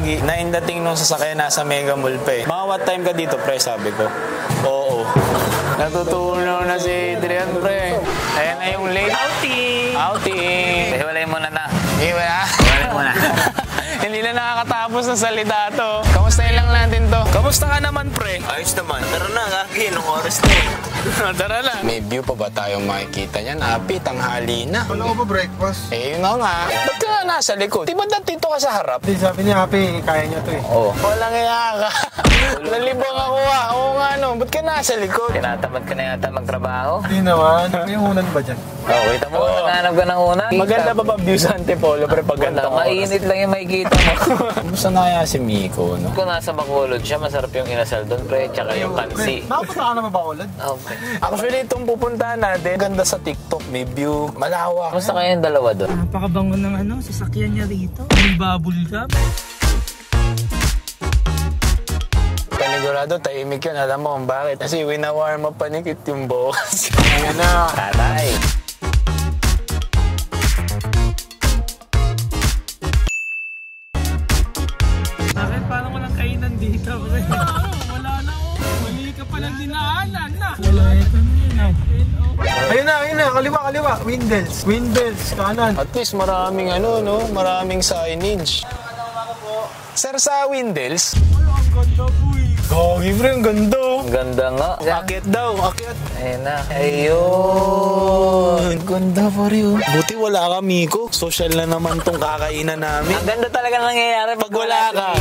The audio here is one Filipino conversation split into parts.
pogi. Naindating nung sasakyan nasa Mega Mall pa eh. Mga what time ka dito, pre? Sabi ko. Oo. Natutunaw na si Adrian, pre. Ayan na yung late. Outing! Hiwalay muna na. Hiwalay muna. Hindi na nakakatapos ng salita to. Kamustahin lang natin to. Kamusta ka naman, pre? Ayos naman. Tara na, Gagi. Nung oras na eh. Tara na. May view pa ba tayong makikita niyan? Api, tanghali na. Wala ko ba breakfast? Eh, yun nga. Ba't ka nga nasa likod? Di ba dito ka sa harap? Hindi, sabi niya, Happy, kaya niya to eh. Oo. Walang iya ka. Nalibang ako ah. Oo nga no. Ba't ka nasa likod? Tinatamad ka na yata magtrabaho. Hindi naman. May unan ba dyan? Oo, kita mo. Naghanap ka ng una. Maganda pa ba view sa Antipolo, pre, pag ganito oras? Mainit lang yung makikita mo. Kumusta na kaya si Miko, no? Kung nasa Bacolod siya, masarap yung inasal doon, pre. Tsaka yung kansi. Nakapunta ka naman ba ulan? Okay. Actually, itong pupuntahan natin, ganda sa TikTok, may view, malawak. Kumusta kayo yung dalawa doon? Napakabango ng sasakyan niya rito. May bubble gum. Panigurado, tahimik yun. Alam mo kung bakit. Kasi winawarm up panikit yung boss. Ayan na. Tatay. Bakit parang walang kainan dito? Wala na oh. Mali ka palang dinaanan na. Wala ito na yun. Ayun na. Kaliwa. Windels, kanan. At least maraming maraming signage. Sir, sa Windels? Ang ganda po eh. Gagi, pre, ang ganda. Ang ganda nga. Akyat daw, akyat. Ayun na. Ayun. Ganda pa rin. Buti wala ka, Miko. Social na naman tong kakainan namin. Ang ganda talaga nangyayari Pag wala ka.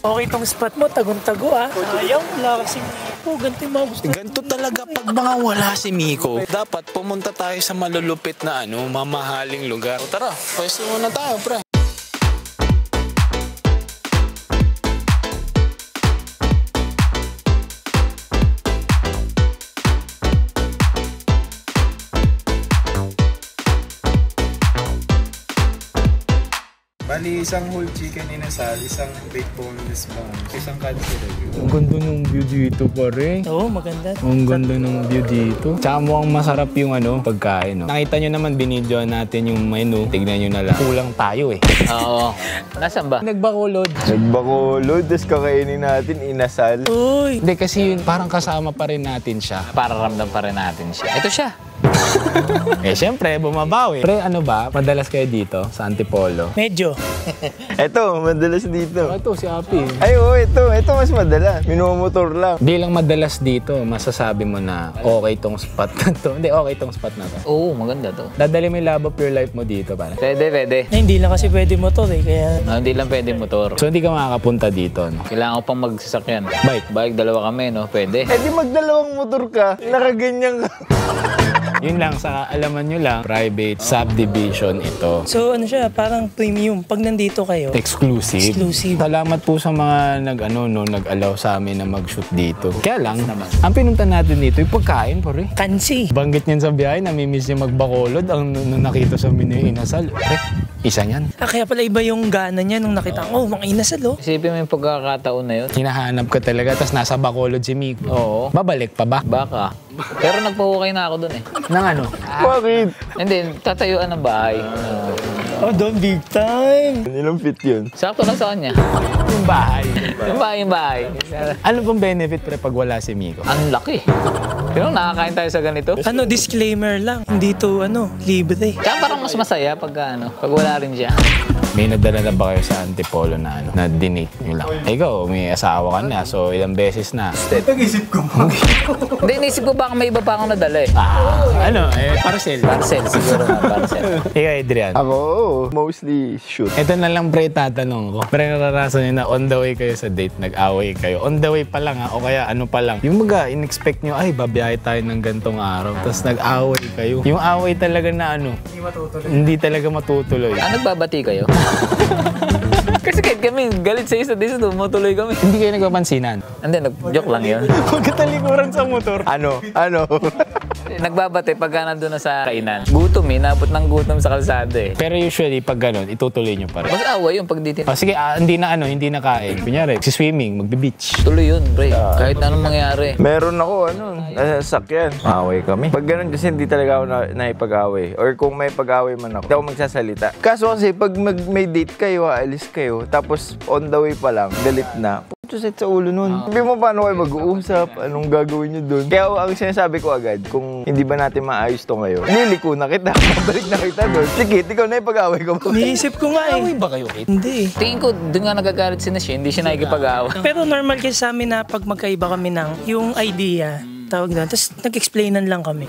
Okay tong spot mo, tagon-tago ah. Ayaw, wala kasi Miko. Ganito yung mga gusto. Ganito talaga pag mga wala si Miko. Dapat pumunta tayo sa malulupit na mamahaling lugar. Tara, pwesto muna tayo, pre. Bali, isang whole chicken inasal, isang baked boneless bone, isang cancer review. Ang ganda ng view dito, pare. Oo, maganda. Ang ganda ng view dito. Tsaka mukhang masarap yung pagkain. No? Nakita nyo naman, binidyo natin yung menu. Tignan nyo na lang. Kulang tayo eh. Oo. Nasaan ba? Nagbakulod. Nagbakulod, tapos kakainin natin inasal. Uy! Hindi, kasi yun, parang kasama pa rin natin siya. Para ramdam pa rin natin siya. Ito siya. Eh, syempre, bumabawi. Pre, ano ba? Madalas kayo dito sa Antipolo? Medyo. Eto, madalas dito. Ito, si Api. Ay, oo, ito mas madalas. Minumotor lang. Bilang madalas dito, masasabi mo na okay tong spot na to. Hindi, okay tong spot na to. Oo, maganda to. Dadali mo yung love of your life mo dito, pare. Pwede. Na hindi lang kasi pwede motor eh, kaya... Hindi lang pwede motor. So, hindi ka makakapunta dito, no? Kailangan ko pang magsasakyan. Bike. Dalawa kami, no? Pwede. Eh di magdalawang motor ka, nakaganyan ka. Yun lang, sa alaman nyo lang, private subdivision ito. So ano siya, parang premium. Pag nandito kayo, Exclusive. Exclusive. Salamat po sa mga nag-allow sa amin na mag-shoot dito. Kaya lang, ang pinunta natin dito, yung pagkain, pare. kansi. Banggit niyan sa biyahe, namimiss niya magbakolod. Ang nung nakita sa menu yung inasal. Isa niyan. Kaya pala iba yung gana niya nung nakita ko, mga inasal oh. Isipin mo yung pagkakataon na yun. Hinahanap ka talaga, tapos nasa Bacolod si Miko. Oo. Babalik pa ba? Baka. Pero nagpahukay na ako dun eh. Nang ano? Bakit? Hindi, tatayuan ng bahay. Oh, don't big time. Ilang feet yun? Sakto lang sa kanya. Yung bahay. Yung bahay. Ano pong benefit pre pag wala si Miko? Ang laki. Pero nakakain tayo sa ganito. Disclaimer lang, hindi to libre. Tsaka parang mas masaya pag wala rin siya. May nadala na ba kayo sa Antipolo na na dinate nyo lang? Ikaw, may asawa ka na, so ilang beses na. Pag-isip ko. Hindi, inisip ko baka may iba pa akong nadala eh. Parcel. Parcel, siguro na parcel. Ikaw, Adrian. Ako, mostly shoot. Ito na lang pre, tatanong ko. Pre, naranasan nyo na on the way kayo sa date, nag-away kayo. On the way pa lang o kaya ano pa lang. Yung mga in-expect nyo, ay, babiyahe tayo ng gantong araw. Tapos nag-away kayo. Yung away talaga na hindi talaga matutuloy. Nagbabati kayo? Kasi kahit kami, galit sa isa, tumutuloy kami. Hindi kayo nagpapansinan. Hindi, nag-joke lang yun. Huwag ka talikuran sa motor. Ano? Nagbabate pagka nandun na sa kainan. Gutom eh, nabot ng gutom sa kalsada eh. Pero usually, pag ganun, itutuloy nyo pa rin. Mas away yung pag di Sige, hindi na kain. Kunyari, si swimming, magbe-beach. tuloy yun, pre. Kahit anong mangyari. Meron ako, nasasakyan. Away kami. Pag ganun kasi hindi talaga ako naipag-away. Or kung may pag-away man ako, hindi ako magsasalita. Kaso kasi pag may date kayo, aalis kayo, tapos on the way pa lang, galit na. Set sa ulo nun. Sabi mo paano kayo mag-uusap, anong gagawin nyo dun. Kaya ang sinasabi ko agad, kung hindi ba natin maayos to ngayon, liliko na kita, babalik na kita dun. Sige, ikaw na ipag-away ko. Niisip ko nga eh. Away ba kayo, Kate? Hindi. Tingin ko, doon nga nagagalit si Nash, hindi siya nakikipag-away. Pero normal kasi sa amin na pag magkaiba kami ng yung idea, tawag doon, tapos nag-explainan lang kami.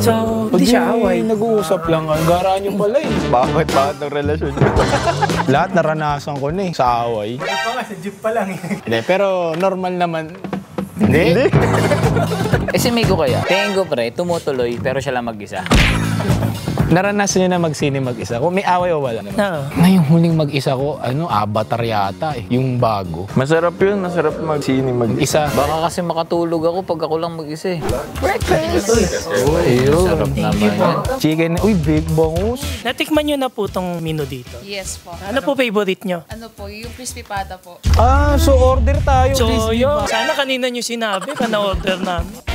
So, hindi siya away. Nag-uusap lang. Ang gara nyo pala eh. Bakit ng relasyon nyo? Lahat naranasan ko na eh, sa away. Pa nga, sa jeep pa lang eh. Hindi, pero normal naman. Hindi? Eh si Migo kaya, tingin ko pre, tumutuloy pero siya lang mag-isa. Naranasan nyo na mag-sine mag-isa? Kung may away o wala? Oo. Ngayong huling mag-isa ko, Avatar yata eh. Yung bago. Masarap yun, masarap mag-sini Isa. Baka kasi makatulog ako pag ako lang mag-isa eh. Ayun. Sarap naman yan. Chicken. Uy, big bangus. Natikman nyo na po tong menu dito. Yes po. Ano po favorite nyo? Ano po, yung crispy pata po. So order tayo. So, yun. Sana kanina nyo sinabi ka na-order namin.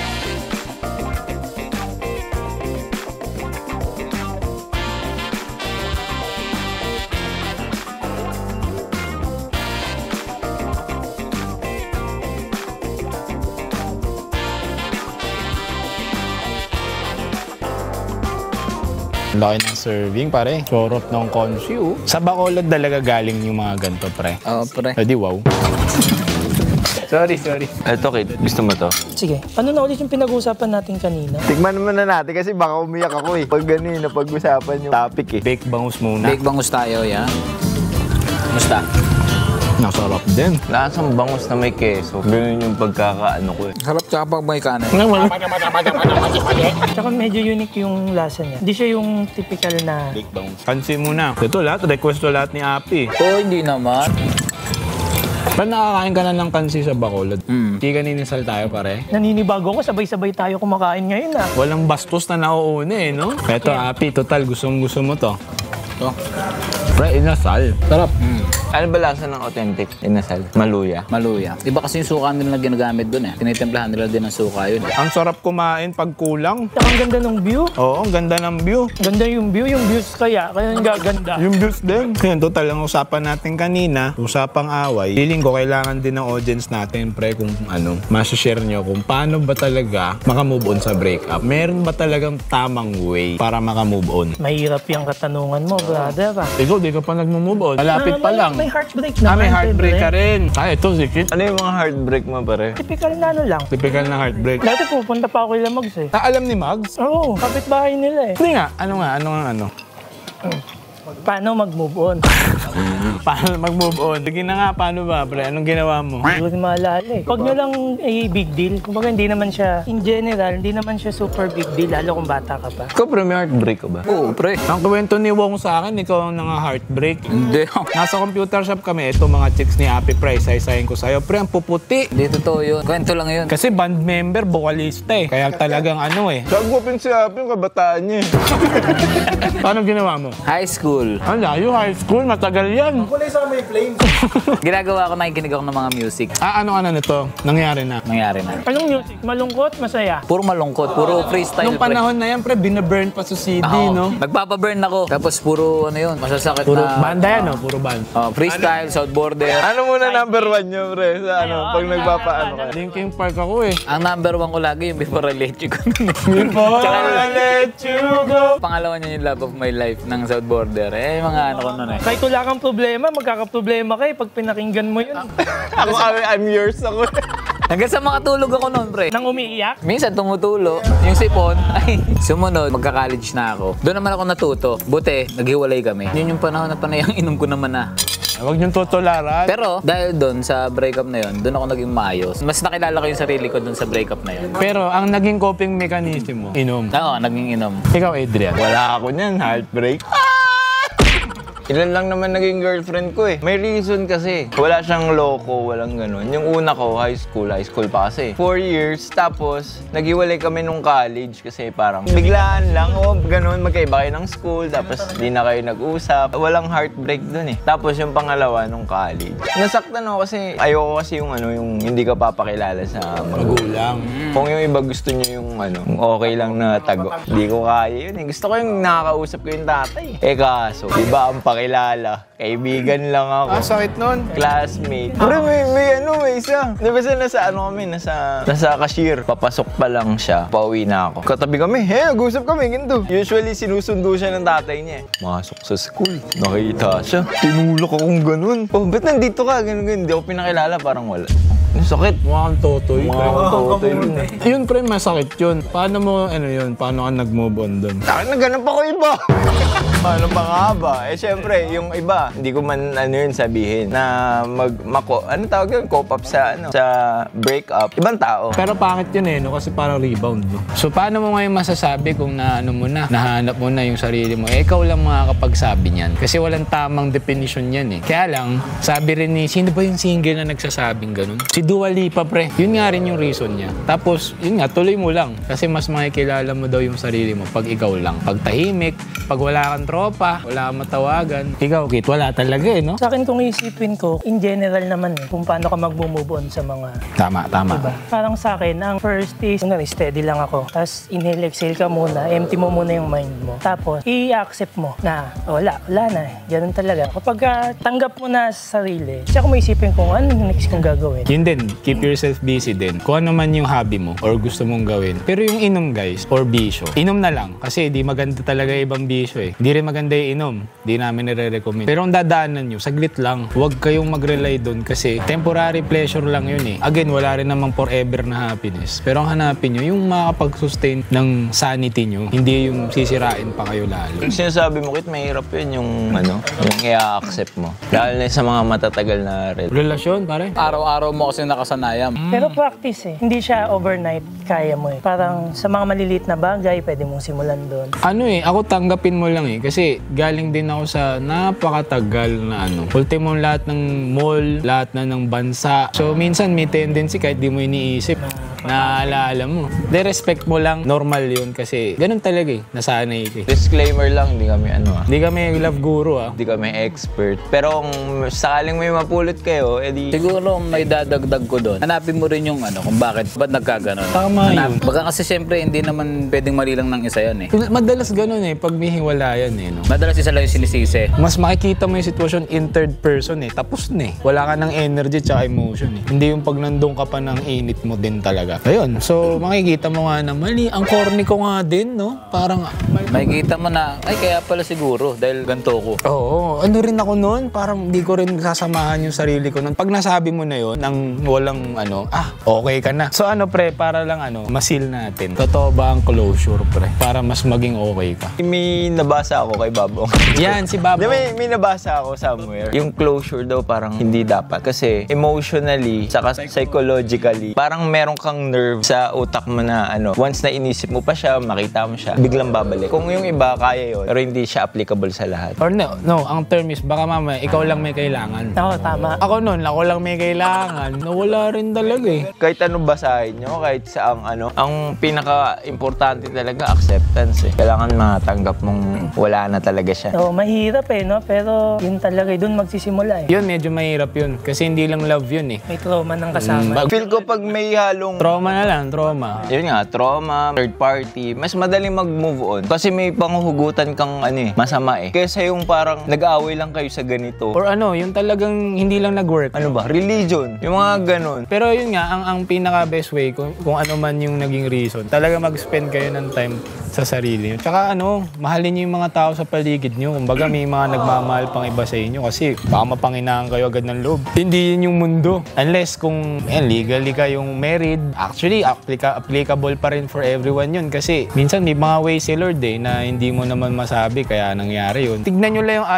Laki ng serving, pare. Sorop ng consu. Sa Bacolod talaga galing yung mga ganito, pre. Oo, pre. Edi wow. Sorry. Eto, Kate, gusto mo to? Sige, ano na ulit yung pinag-uusapan natin kanina? Tikman naman na natin kasi baka umiyak ako eh. Pag ganun, napag-usapan yung topic eh. Bake bangus muna. Bake bangus tayo, ya. Musta? Nasarap din. Lasang bangus na may keso. Ganun yung pagkakaano ko eh. Harap tsaka pag may kanin. Tsaka medyo unique yung lasa niya. Hindi siya yung typical na... Bake bangus. Pansin muna. Ito lahat, request to lahat ni Api. Oo, hindi naman. Ba't nakakain ka na ng kansi sa Bacolod? Hindi ka ninisal tayo, pare. Naninibago ko, sabay-sabay tayo kumakain ngayon ah. Walang bastos na nauuna eh, no? Eto, Api, total, gusto mo to. Ito. Pre, inasal. Sarap. Ano ba lasa ng authentic inasal? Maluya. Maluya. Iba kasi yung suka nila na ginagamit doon eh. Tinitemplahan nila din ng suka yun. Ang sarap kumain pag kulang. Tsaka ang ganda ng view. Oo, ang ganda ng view. Ganda yung views kaya yung gaganda. Yung views din. Yan, total, ang usapan natin kanina, usapang away, feeling ko kailangan din ng audience natin, pre, kung masashare nyo kung paano ba talaga makamove on sa breakup. Meron ba talagang tamang way para makamove on? Mahirap yung katanungan mo, brother ah. Ikaw, di ka pa nag-move on. Malapit pa lang. May heartbreak naman. May heartbreak ka syempre. rin. Ito, Zikit. Ano yung mga heartbreak mo, pare? Typical na ano lang. Typical na heartbreak. Dati pupunta pa ako kay Lamags eh. Alam ni Mags? Oo, kapitbahay nila eh. Hindi nga. Ano? Paano mag-move on? Paano mag-move on? Sige na nga, paano ba, pre? Anong ginawa mo? Hindi ko maalala eh. Huwag nyo lang big deal. Kumbaga hindi naman siya, in general, hindi naman siya super big deal, lalo kung bata ka pa. Ikaw, pre, may heartbreak ka ba? Oo, pre. Ang kwento ni Wong sa akin, ikaw ang nanga-heartbreak. Hindi. Nasa computer shop kami, ito mga chicks ni Happy Price, say-sayin ko sa'yo. Pre, ang puputi. Hindi totoo yun. Kwento lang yun. Kasi band member, vocalista eh. Kaya talagang Sagupin si Happy yung kabataan niya eh. Paano ginawa mo? High school. Ang layo, high school, matagal yan. Kulay sa may flames. Ginagawa ko, nakikinig ako ng mga music. Ano nito? Nangyari na. Nangyari na. Anong music? Malungkot? Masaya? Puro malungkot. Puro freestyle. Nung panahon na yan, pre, binaburn pa sa CD, Oo. no? Magpapaburn ako. Tapos puro masasakit Puro na... banda yan, no? Puro band. Freestyle, Southborder. Ano muna number 1 nyo, pre? Sa pag nagpapaano ka? Linkin Park ako eh. Ang number 1 ko lagi yung Before I Let You Go. Before I let you go. Pangalawa niya yung Love of My Life ng Southborder. Mga ano ko nun eh. Kahit wala kang problema, magkakaproblema kayo pag pinakinggan mo yun. Ako, I'm yours ako. Hanggang sa makatulog ako nun, pre. Nang umiiyak? Minsan tumutulo, yung sipon, ay sumunod, magka-college na ako. Doon naman ako natuto. Buti, naghiwalay kami. Yun yung panahon na panay ang inom ko naman na. Huwag niyong tutularan. Pero dahil doon sa breakup na yun, doon ako naging maayos. Mas nakilala ko yung sarili ko doon sa breakup na yun. Pero ang naging coping mechanism mo, inom. Oo, naging inom. Ikaw, Adrian. Wala ako niyan, heartbreak. Ilan lang naman naging girlfriend ko eh. May reason kasi. Wala siyang loko, walang ganun. Yung una ko, high school pa kasi. 4 years, tapos naghiwalay kami nung college kasi parang biglaan lang, ganun, magkaiba kayo ng school, tapos di na kayo nag-usap. Walang heartbreak dun eh. Tapos yung pangalawa nung college. Nasaktan ako kasi ayoko kasi yung yung hindi ka papakilala sa magulang. Kung yung iba gusto nyo yung okay lang na tago. Hindi ko kaya yun eh. Gusto ko yung nakakausap ko yung tatay. Kaso, iba ang pakilala. Kaibigan lang ako. Sakit nun. Classmate. Pero may isa. Di ba nasa nasa cashier. Papasok pa lang siya. Pauwi na ako. Katabi kami. Nag-usap kami. Ganito. Usually, sinusundo siya ng tatay niya. Masok sa school. Nakita siya. Tinulak akong ganun. Ba't nandito ka? Ganun. Hindi ako pinakilala. Parang wala. Sakit. Mukhang totoy. Yun. Yun, pre, masakit yun. Paano mo, paano ka nag-move on doon? Naghanap ako iba. Paano pa nga ba? Siyempre, yung iba, hindi ko man yun sabihin na tawag yun? Cope up sa breakup. Ibang tao. Pero pangit yun no? Kasi parang rebound. No? So, paano mo ngayon masasabi kung nahanap mo na yung sarili mo? Ikaw lang makakapagsabi niyan. Kasi walang tamang definition yan Kaya lang, sabi rin sino ba yung single na nagsasabing ganun? Si Dua Lipa, pre. Yun nga rin yung reason niya. Tapos, yun nga, tuloy mo lang. Kasi mas makikilala mo daw yung sarili mo pag ikaw lang. Pag tahimik, pag wala kang tropa, wala kang matawagan. Ikaw, Kit, wala talaga no? Sa akin kung isipin ko, in general naman kung paano ka mag-move on sa mga... Tama. Diba? Parang sa akin, ang first is, steady lang ako. Tapos, inhale, exhale ka muna, empty mo muna yung mind mo. Tapos, i-accept mo na, wala na. Ganun talaga. Kapag tanggap mo na sa sarili, siya kung maisipin kung ano yung next kong gagawin. Yun din, keep yourself busy din. Kung ano man yung hobby mo or gusto mong gawin. Pero yung inom, guys, or bisyo, inom na lang. Kasi di maganda talaga ibang bisyo Hindi rin maganda yung inom. Di namin nire-recommend. Pero ang dadaanan nyo, saglit lang. Huwag kayong mag-rely doon kasi temporary pleasure lang yun Again, wala rin namang forever na happiness. Pero ang hanapin nyo, yung makapag-sustain ng sanity nyo, hindi yung sisirain pa kayo lalo. Yung sinasabi mo, Kit, mahirap yun yung i-accept mo. Lalo na sa mga matatagal na relasyon, pare. Araw-araw mo kasi nakasanayan. Pero practice Hindi siya overnight kaya mo Parang sa mga maliliit na bagay, pwede mong simulan doon. Ako tanggapin mo lang Kasi galing din ako sa napakatagal na Ultimo lahat ng mall, lahat na ng bansa. So minsan may tendency kahit di mo iniisip, naaalala mo. Respect mo lang, normal yun kasi ganun talaga nasanay ka Disclaimer lang, hindi kami Hindi kami love guru Hindi kami expert. Pero kung sakaling may mapulot kayo, edi... Siguro may dadagdag ko doon. Hanapin mo rin yung kung ba't nagkaganon. Tama yun. Baka kasi siyempre hindi naman pwedeng mali lang ng isa yan Madalas ganun pag may hiwalayan no? Madalas isa lang yung sinisisi. Mas makikita mo yung sitwasyon in third person Tapos wala ka ng energy tsaka emotion Hindi yung pag nandun ka pa ng init mo din talaga. Ayun, so makikita mo nga na mali. Ang corny ko nga din, no? Parang... Makikita mo na, kaya pala siguro dahil ganito ko. Oo, rin ako noon. Parang di ko rin sasamahan yung sarili ko noon. Pag nasabi mo na yun, nang walang okay ka na. So pre, para lang masil natin. Totoo ba ang closure, pre? Para mas maging okay ka. May nabasa ako kay Babong. Yan, si Babong. May nabasa ako somewhere. Yung closure daw parang hindi dapat. Kasi emotionally, saka psychologically, parang meron kang nerve sa utak mo na once na inisip mo pa siya, makita mo siya, biglang babalik. Kung yung iba, kaya yun. Pero hindi siya applicable sa lahat. Or no, ang term is baka mamaya, ikaw lang may kailangan. Oo, tama. Ako ako lang may kailangan. Nawala rin talaga Kahit anong basahin nyo, kahit sa ang pinaka-importante talaga, acceptance Kailangan matanggap mong wala na talaga siya. Oo, mahirap no? Pero yun talaga, dun magsisimula Yun, medyo mahirap yun. Kasi hindi lang love yun May trauma ng kasama. Feel ko pag may halong... Trauma na lang, trauma. Yun nga, trauma, third party, mas madaling mag-move on. Kasi may panghuhugutan kang masama Kaysa yung parang nag-aaway lang kayo sa ganito. Or yung talagang hindi lang nag-work. Religion. Yung mga ganun. Pero yun nga, ang pinaka-best way, kung ano man yung naging reason, talaga mag-spend kayo ng time sa sarili nyo. Tsaka mahalin nyo yung mga tao sa paligid nyo. Kumbaga may mga nagmamahal pang iba sa inyo kasi baka mapanginahan kayo agad ng loob. Hindi yun yung mundo. Unless kung legally kayong married, actually applicable pa rin for everyone yun kasi minsan may mga ways si Lord na hindi mo naman masabi kaya nangyari yun. Tignan nyo lang yung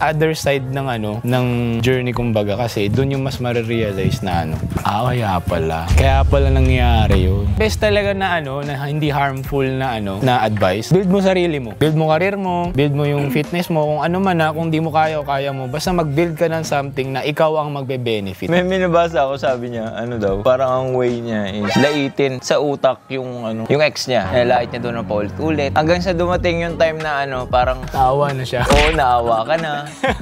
other side ng ng journey kumbaga kasi doon yung mas marirealize na kaya pala nangyari yun. Best talaga na na hindi harmful na ina-advise, build mo sarili mo. Build mo career mo, build mo yung fitness mo, kung ano man kung di mo kaya o kaya mo. Basta mag-build ka ng something na ikaw ang magbe-benefit. May minabasa ako, sabi niya, ano daw, parang ang way niya is laitin sa utak yung yung ex niya. Lait niya doon na paulit-ulit. Hanggang sa dumating yung time na parang Naawa na siya. oo, naawa ka na.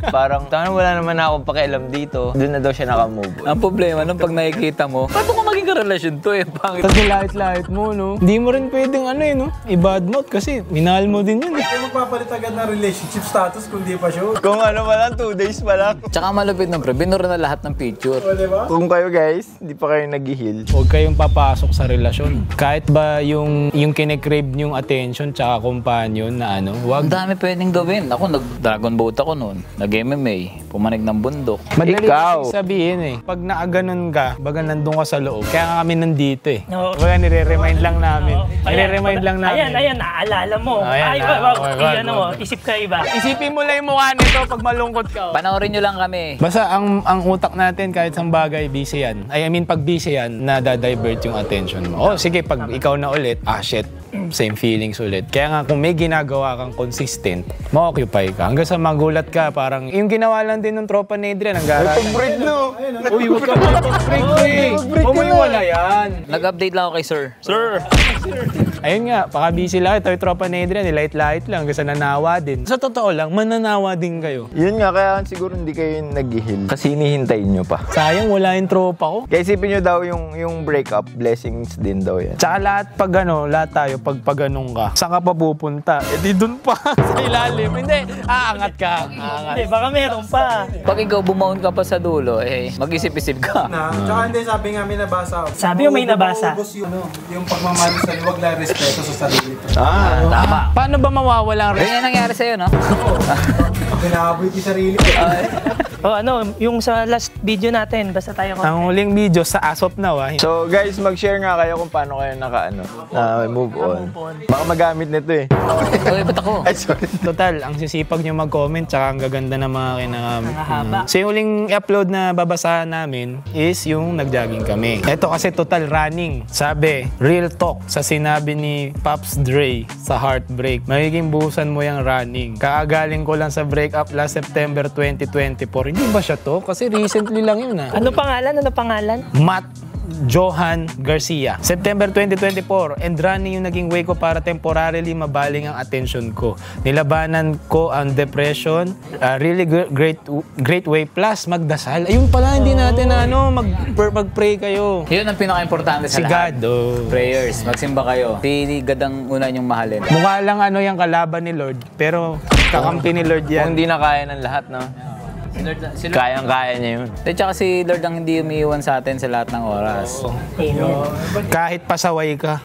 Parang, wala naman akong pakialam dito. Doon na daw siya nakamove. Ang problema nung pag nakikita mo, paano kung maging karelasyon to eh? Pangit. Tapos nilait-lait mo, no? Hindi mo rin pwedeng no? I-badmouth kasi minahal mo din yun eh. Hindi magpapalit agad ng relationship status kung di pa sure. Kung pa lang, 2 days pa lang. Tsaka malupit ng pre, binura na lahat ng picture. O, diba? Kung kayo guys, hindi pa kayo nag-heal. Huwag kayong papasok sa relasyon. Kahit ba yung kine-crave niyong attention tsaka companion na Ang huwag. dami pwedeng gawin. Ako, nag-dragon boat ako noon. Nag-MMA. Pumanig ng bundok. Madali Ikaw. kasi sabihin eh. Pag naaganon ka, baga nandun ka sa loob. Kaya nga kami nandito eh. Oo. Baga nire-remind lang namin. Nire-remind lang namin. Ayan, naalala mo. Ayan, Ano mo, isip ka iba. Isipin mo lang yung mukha nito pag malungkot ka. Panoorin nyo lang kami. Basta ang utak natin kahit sa bagay, busy yan. I mean, pag busy yan, nadadivert yung attention mo. Oh, sige, pag ikaw na ulit, shit, same feelings ulit. Kaya nga, kung may ginagawa kang consistent, ma-occupy ka. Hanggang sa magulat ka, parang yung ginawa lang din ng tropa ni Adrian, ang gara. Pag-break no! Uy, huwag ka mag-break, Huwag mo wala yan. Nag-update lang ako kay sir. Sir! Ayun nga, baka-busy lang. Ito yung tropa ni Adrian, light-light lang. Kasi nanawa din. Sa totoo lang, mananawa din kayo. Yun nga, kaya siguro hindi kayo nag-heal. Kasi hinihintayin nyo pa. Sayang, wala yung tropa ko. Kaya isipin nyo daw yung breakup, blessings din daw yan. Tsaka lahat lahat tayo, pag ganun ka, saan ka pa pupunta? Eh di dun pa, sa ilalim. Hindi, aangat ka. Hindi, baka meron pa. Pag ikaw bumaon ka pa sa dulo, mag-isip-isip ka. Tsaka hindi, sabi nga may nabasa ako. Sabi mo may nabasa? Mauubos yung pagmamahal sa liwag lang respeto sa sarili. Tama. Paano ba mawawala ang Ganyan nangyari sa'yo, no? Pinahaboy yung sarili. Yung sa last video natin, basta tayo Ang huling video sa As of Now, So guys, mag-share nga kayo kung paano kayo move on. Baka magamit nito eh. Uy, ba't ako? Ay, sorry. Total, ang sisipag nyo mag-comment, tsaka ang gaganda ng mga Mahaba. So yung huling upload na babasahan namin is yung nag-jogging kami. Ito kasi total running. Sabi, real talk sa sinabi ni Pops Dre sa Heartbreak. Magiging buhusan mo yung running. Kaagaling ko lang sa breakup last September 2024. Hindi ba siya to? Kasi recently lang yun Ano pangalan? Matt Johan Garcia. September 2024, and running yung naging way ko para temporarily mabaling ang attention ko. Nilabanan ko ang depression, really great way, plus magdasal. Ayun pala, hindi natin mag-pray kayo. Yun ang pinaka-importante sa Si lahat. God, Prayers. Magsimba kayo. Si God ang una niyong mahalin. Mukha lang yung kalaban ni Lord, pero kakampi ni Lord Kung yan. hindi na kaya ng lahat, no? Kayang-kaya niya yun. At saka si Lord ang hindi umiiwan sa atin sa lahat ng oras. Amen. Kahit pasaway ka,